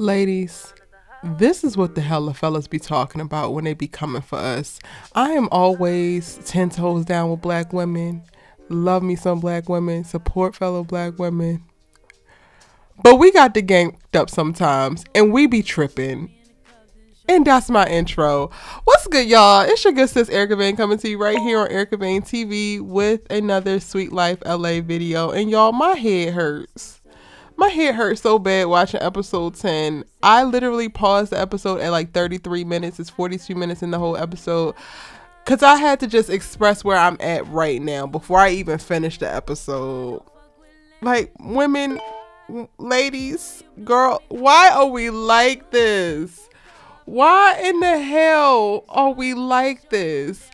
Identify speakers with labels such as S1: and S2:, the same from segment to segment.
S1: Ladies, this is what the hell the fellas be talking about when they be coming for us. I am always 10 toes down with black women. Love me some black women. Support fellow black women. But we got the ganked up sometimes, and we be tripping. And that's my intro. What's good, y'all? It's your good sis Erica Vane coming to you right here on Erica Vane TV with another Sweet Life LA video. And y'all, my head hurts. My head hurts so bad watching episode 10. I literally paused the episode at like 33 minutes. It's 42 minutes in the whole episode. Because I had to just express where I'm at right now before I even finish the episode. Like, women, ladies, girl, why are we like this? Why in the hell are we like this?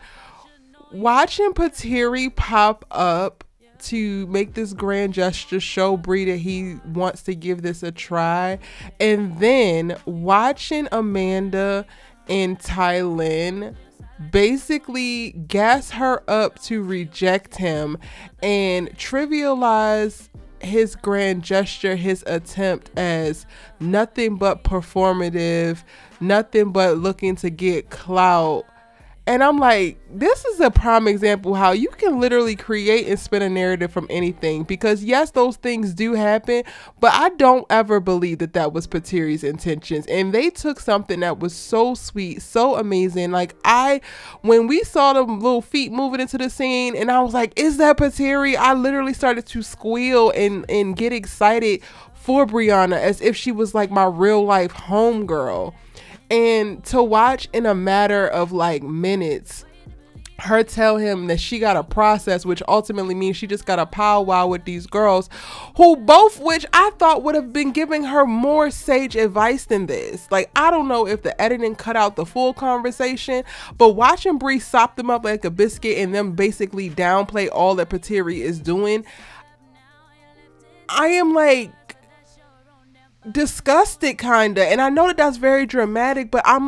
S1: Watching PETIRI pop up to make this grand gesture, show Brie that he wants to give this a try, and then watching Amanda and Tylynn basically gas her up to reject him and trivialize his grand gesture, his attempt, as nothing but performative, nothing but looking to get clout. And I'm like, this is a prime example how you can literally create and spin a narrative from anything. Because yes, those things do happen, but I don't ever believe that that was PETIRI's intentions. And they took something that was so sweet, so amazing. Like when we saw the little feet moving into the scene, and I was like, is that PETIRI? I literally started to squeal and get excited for Briana as if she was like my real life homegirl. And to watch in a matter of like minutes her tell him that she got a process, which ultimately means she just got a powwow with these girls, who both which I thought would have been giving her more sage advice than this. Like, I don't know if the editing cut out the full conversation, but watching Brie sop them up like a biscuit and them basically downplay all that PETIRI is doing, I am like disgusted kinda. And I know that that's very dramatic, but I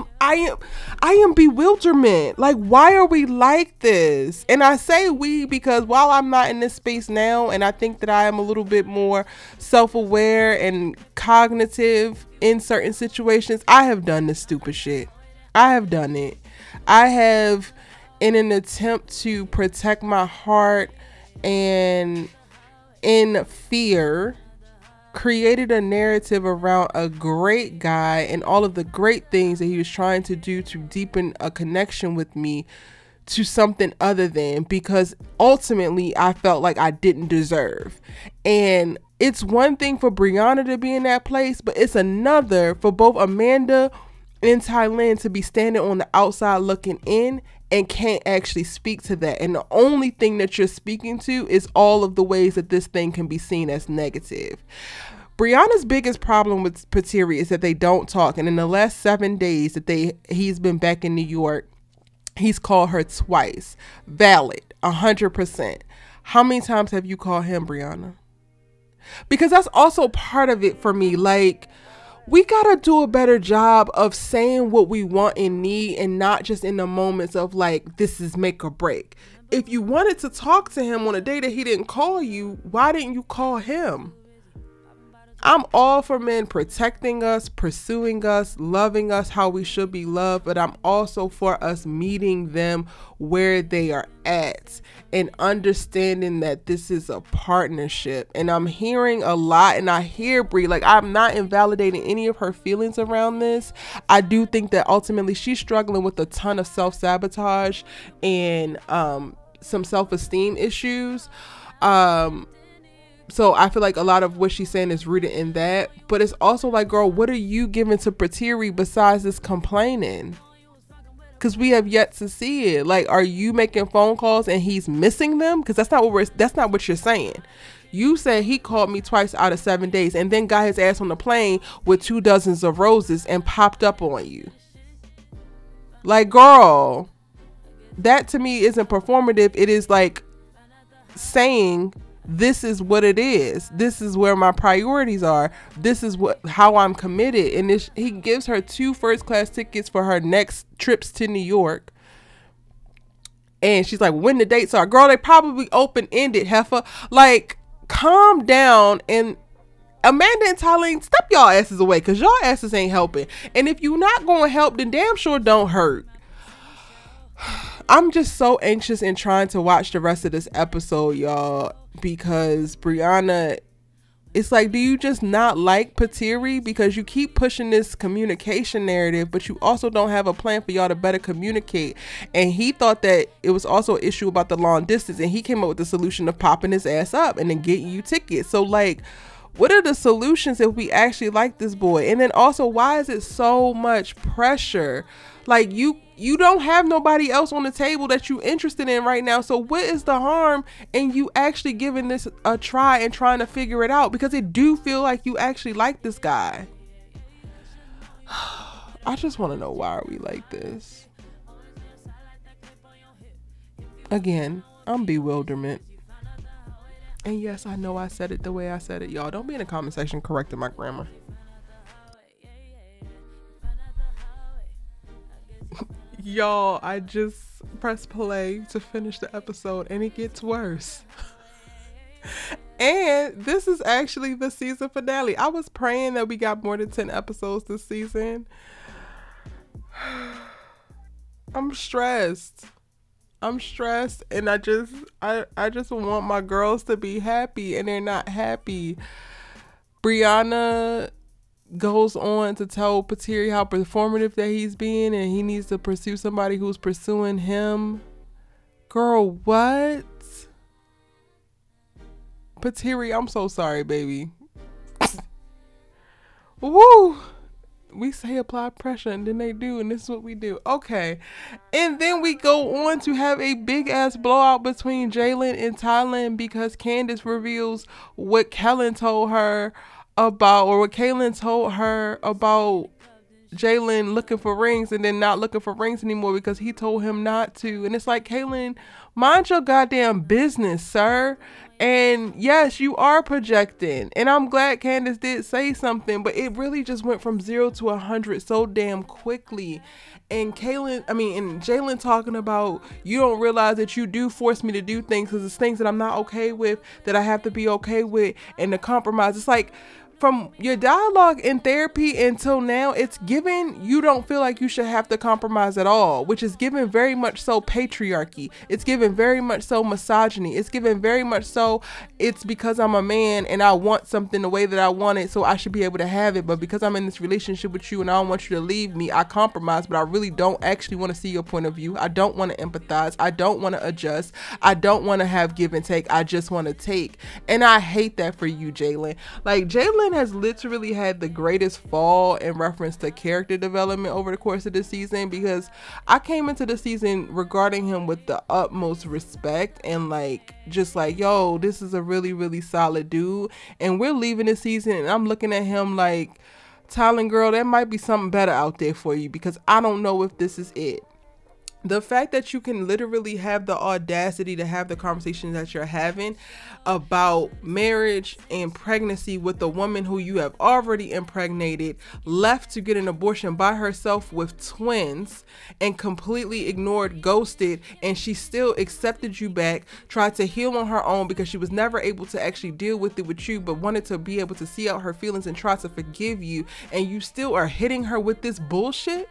S1: am bewilderment. Like, why are we like this? And I say we because while I'm not in this space now, and I think that I am a little bit more self-aware and cognitive in certain situations, I have done this stupid shit. I have done it. I have, in an attempt to protect my heart and in fear, created a narrative around a great guy and all of the great things that he was trying to do to deepen a connection with me to something other than, because ultimately I felt like I didn't deserve. And it's one thing for Briana to be in that place, but it's another for both Amanda and Tylynn to be standing on the outside looking in and can't actually speak to that. And the only thing that you're speaking to is all of the ways that this thing can be seen as negative. Briana's biggest problem with PETIRI is that they don't talk. And in the last 7 days that he's been back in New York, he's called her twice. Valid, 100%. How many times have you called him, Briana? Because that's also part of it for me. Like, we gotta do a better job of saying what we want and need, and not just in the moments of like, this is make or break. If you wanted to talk to him on a day that he didn't call you, why didn't you call him? I'm all for men protecting us, pursuing us, loving us how we should be loved, but I'm also for us meeting them where they are at and understanding that this is a partnership. And I'm hearing a lot, and I hear Brie, like, I'm not invalidating any of her feelings around this. I do think that ultimately she's struggling with a ton of self-sabotage and some self-esteem issues. So I feel like a lot of what she's saying is rooted in that. But it's also like, girl, what are you giving to PETIRI besides this complaining? Because we have yet to see it. Like, are you making phone calls and he's missing them? Because that's not what you're saying. You said he called me twice out of 7 days and then got his ass on the plane with 2 dozens of roses and popped up on you. Like, girl, that to me isn't performative. It is like saying, this is what it is. This is where my priorities are. This is how I'm committed. And he gives her 2 first-class tickets for her next trips to New York. And she's like, when the dates are. Girl, they probably open-ended, heifer. Like, calm down and Amanda and Tylynn, step y'all asses away, because y'all asses ain't helping. And if you not going to help, then damn sure don't hurt. I'm just so anxious and trying to watch the rest of this episode, y'all, because Briana, it's like, do you just not like PETIRI? Because you keep pushing this communication narrative, but you also don't have a plan for y'all to better communicate. And he thought that it was also an issue about the long distance, and he came up with the solution of popping his ass up and then getting you tickets. So like, what are the solutions if we actually like this boy? And then also, why is it so much pressure? Like, you don't have nobody else on the table that you interested in right now. So what is the harm in you actually giving this a try and trying to figure it out? Because it do feel like you actually like this guy. I just want to know, why are we like this? Again, I'm bewilderment. And yes, I know I said it the way I said it. Y'all, don't be in the comment section correcting my grammar. Y'all, I just pressed play to finish the episode and it gets worse. And this is actually the season finale. I was praying that we got more than 10 episodes this season. I'm stressed. And I just want my girls to be happy, and they're not happy. Briana goes on to tell PETIRI how performative that he's being, and he needs to pursue somebody who's pursuing him. Girl, what? PETIRI, I'm so sorry, baby. Woo! We say apply pressure, and then they do, and this is what we do. Okay. And then we go on to have a big ass blowout between Jaylenn and Tylynn, because Candiss reveals what Keilan told her about, or what Keilan told her about Jaylenn looking for rings and then not looking for rings anymore because he told him not to. And it's like, Keilan, mind your goddamn business, sir. And yes, you are projecting, and I'm glad Candiss did say something, but it really just went from 0 to 100 so damn quickly. And Jaylenn talking about, you don't realize that you do force me to do things because it's things that I'm not okay with, that I have to be okay with, and the compromise. It's like, from your dialogue in therapy until now, it's given you don't feel like you should have to compromise at all, which is given very much so patriarchy. It's given very much so misogyny. It's given very much so it's because I'm a man and I want something the way that I want it, so I should be able to have it. But because I'm in this relationship with you and I don't want you to leave me, I compromise, but I really don't actually want to see your point of view. I don't want to empathize. I don't want to adjust. I don't want to have give and take. I just want to take. And I hate that for you, Jaylenn. Like, Jaylenn has literally had the greatest fall in reference to character development over the course of this season, because I came into the season regarding him with the utmost respect and like, just like, yo, this is a really, really solid dude. And we're leaving this season and I'm looking at him like, Tylynn, girl, there might be something better out there for you, because I don't know if this is it. The fact that you can literally have the audacity to have the conversations that you're having about marriage and pregnancy with a woman who you have already impregnated, left to get an abortion by herself with twins, and completely ignored, ghosted, and she still accepted you back, tried to heal on her own because she was never able to actually deal with it with you, but wanted to be able to see out her feelings and try to forgive you, and you still are hitting her with this bullshit?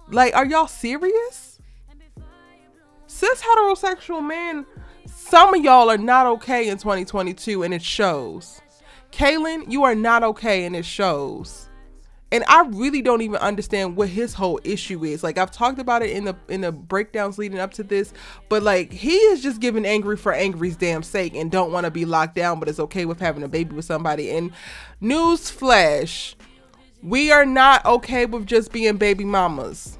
S1: Like, are y'all serious? Cis heterosexual men, some of y'all are not okay in 2022, and it shows. Keilan, you are not okay, and it shows. And I really don't even understand what his whole issue is. Like, I've talked about it in the breakdowns leading up to this, but like, he is just giving angry for angry's damn sake and don't want to be locked down, but is okay with having a baby with somebody. And newsflash, we are not okay with just being baby mamas.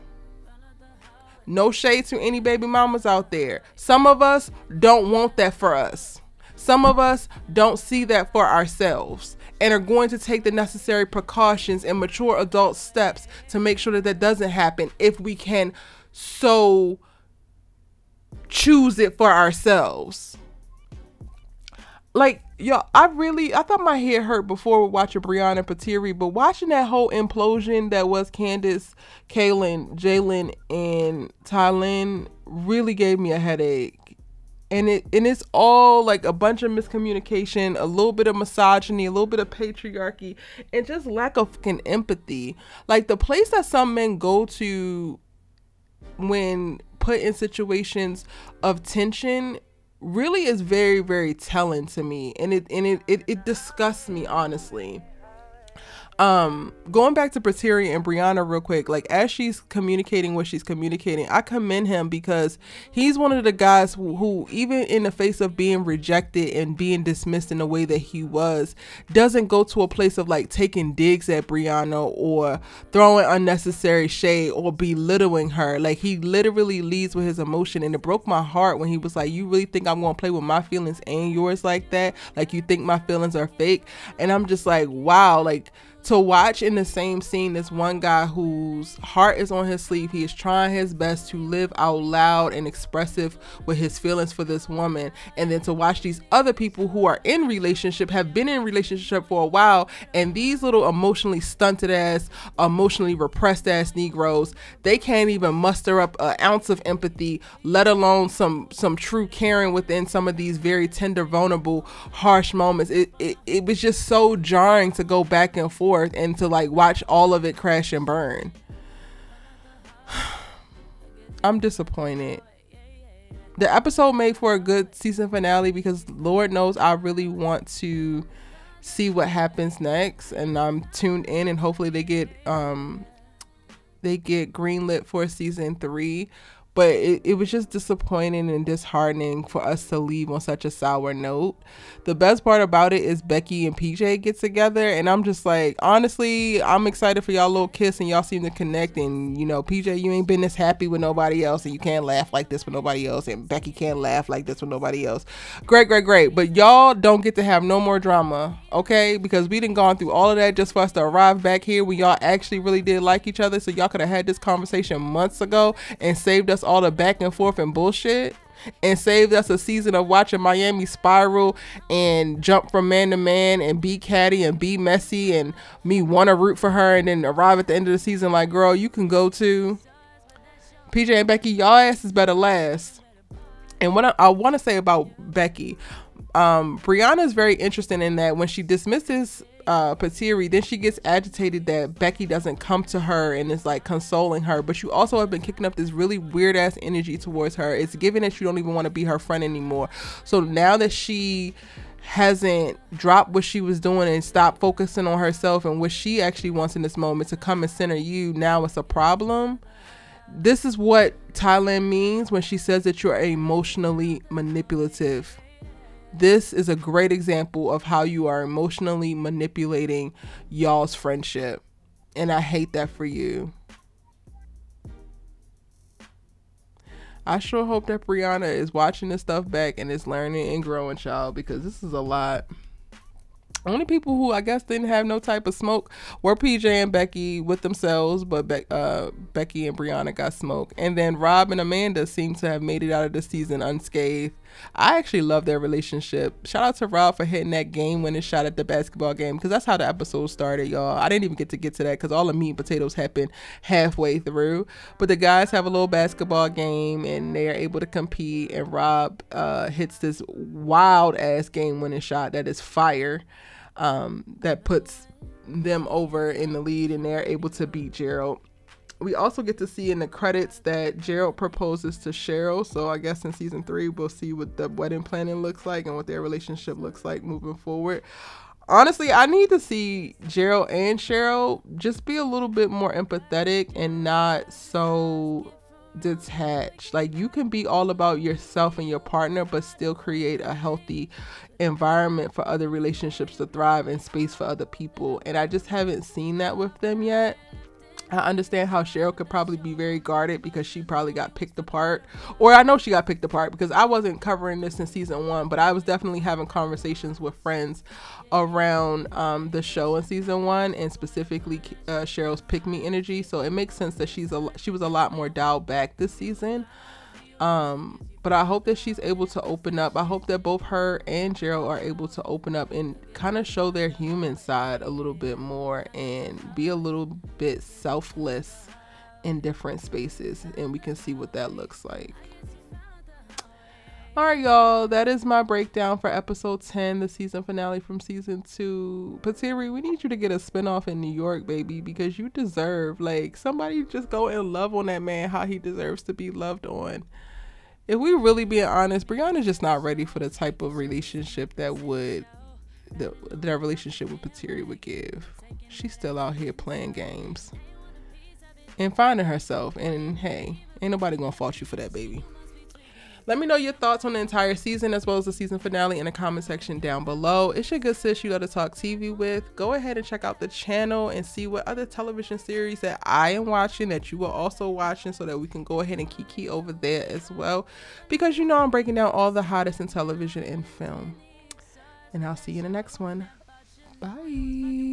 S1: No shade to any baby mamas out there. Some of us don't want that for us. Some of us don't see that for ourselves and are going to take the necessary precautions and mature adult steps to make sure that that doesn't happen if we can so choose it for ourselves. Like, yo, I thought my head hurt before watching Briana and PETIRI, but watching that whole implosion that was Candiss, Keilan, Jaylenn, and Tylynn really gave me a headache. And it's all like a bunch of miscommunication, a little bit of misogyny, a little bit of patriarchy, and just lack of fucking empathy. Like the place that some men go to when put in situations of tension really is very, very telling to me, and it disgusts me, honestly. Going back to PETIRI and Briana real quick, like as she's communicating what she's communicating, I commend him because he's one of the guys who even in the face of being rejected and being dismissed in the way that he was, doesn't go to a place of like taking digs at Briana or throwing unnecessary shade or belittling her. Like he literally leads with his emotion, and it broke my heart when he was like, you really think I'm gonna play with my feelings and yours like that? Like you think my feelings are fake? And I'm just like, wow, like to watch in the same scene this one guy whose heart is on his sleeve, he is trying his best to live out loud and expressive with his feelings for this woman, and then to watch these other people who are in relationship, have been in relationship for a while, and these little emotionally stunted ass, emotionally repressed ass Negroes, they can't even muster up an ounce of empathy, let alone some true caring within some of these very tender, vulnerable, harsh moments. It was just so jarring to go back and forth and to like watch all of it crash and burn. I'm disappointed. The episode made for a good season finale because Lord knows I really want to see what happens next, and I'm tuned in, and hopefully they get greenlit for season 3. But it was just disappointing and disheartening for us to leave on such a sour note. The best part about it is Becky and PJ get together, and I'm just like, honestly, I'm excited for y'all little kiss, and y'all seem to connect. And you know, PJ, you ain't been this happy with nobody else, and you can't laugh like this with nobody else, and Becky can't laugh like this with nobody else. Great. But y'all don't get to have no more drama, okay? Because we done gone through all of that just for us to arrive back here when y'all actually really did like each other. So y'all could have had this conversation months ago and saved us all the back and forth and bullshit, and saved us a season of watching Myami spiral and jump from man to man and be catty and be messy, and me want to root for her, and then arrive at the end of the season like, girl, you can go to PJ and Becky, y'all asses better last. And what I want to say about Becky, Briana is very interesting in that when she dismisses PETIRI, then she gets agitated that Becky doesn't come to her and is like consoling her, but you also have been kicking up this really weird ass energy towards her. It's given that you don't even want to be her friend anymore. So now that she hasn't dropped what she was doing and stopped focusing on herself and what she actually wants in this moment to come and center you, now it's a problem. This is what Tylynn means when she says that you're emotionally manipulative. This is a great example of how you are emotionally manipulating y'all's friendship. And I hate that for you. I sure hope that Briana is watching this stuff back and is learning and growing, child, because this is a lot. Only people who I guess didn't have no type of smoke were PJ and Becky with themselves, but Becky and Briana got smoke. And then Rob and Amanda seem to have made it out of the season unscathed. I actually love their relationship. Shout out to Rob for hitting that game-winning shot at the basketball game, because that's how the episode started, y'all. I didn't even get to that because all the meat and potatoes happened halfway through. But the guys have a little basketball game and they are able to compete, and Rob hits this wild-ass game-winning shot that is fire. That puts them over in the lead, and they're able to beat Jerrold. We also get to see in the credits that Jerrold proposes to Cheryl, so I guess in season 3 we'll see what the wedding planning looks like and what their relationship looks like moving forward. Honestly, I need to see Jerrold and Cheryl just be a little bit more empathetic and not so detached. Like, you can be all about yourself and your partner but still create a healthy environment for other relationships to thrive and space for other people, and I just haven't seen that with them yet. I understand how Cheryl could probably be very guarded because she probably got picked apart, or I know she got picked apart because I wasn't covering this in season 1, but I was definitely having conversations with friends around the show in season 1, and specifically Cheryl's pick me energy. So it makes sense that she was a lot more dialed back this season. But I hope that she's able to open up. I hope that both her and Jerrold are able to open up and kind of show their human side a little bit more and be a little bit selfless in different spaces, and we can see what that looks like. All right, y'all, that is my breakdown for episode 10, the season finale from season 2. PETIRI, we need you to get a spinoff in New York, baby, because you deserve, like, somebody just go and love on that man how he deserves to be loved on. If we really being honest, Briana's just not ready for the type of relationship that relationship with PETIRI would give. She's still out here playing games and finding herself, and hey, ain't nobody gonna fault you for that, baby. Let me know your thoughts on the entire season as well as the season finale in the comment section down below. It's your good sis you love to talk TV with. Go ahead and check out the channel and see what other television series that I am watching that you are also watching, so that we can go ahead and kiki over there as well, because you know I'm breaking down all the hottest in television and film. And I'll see you in the next one. Bye.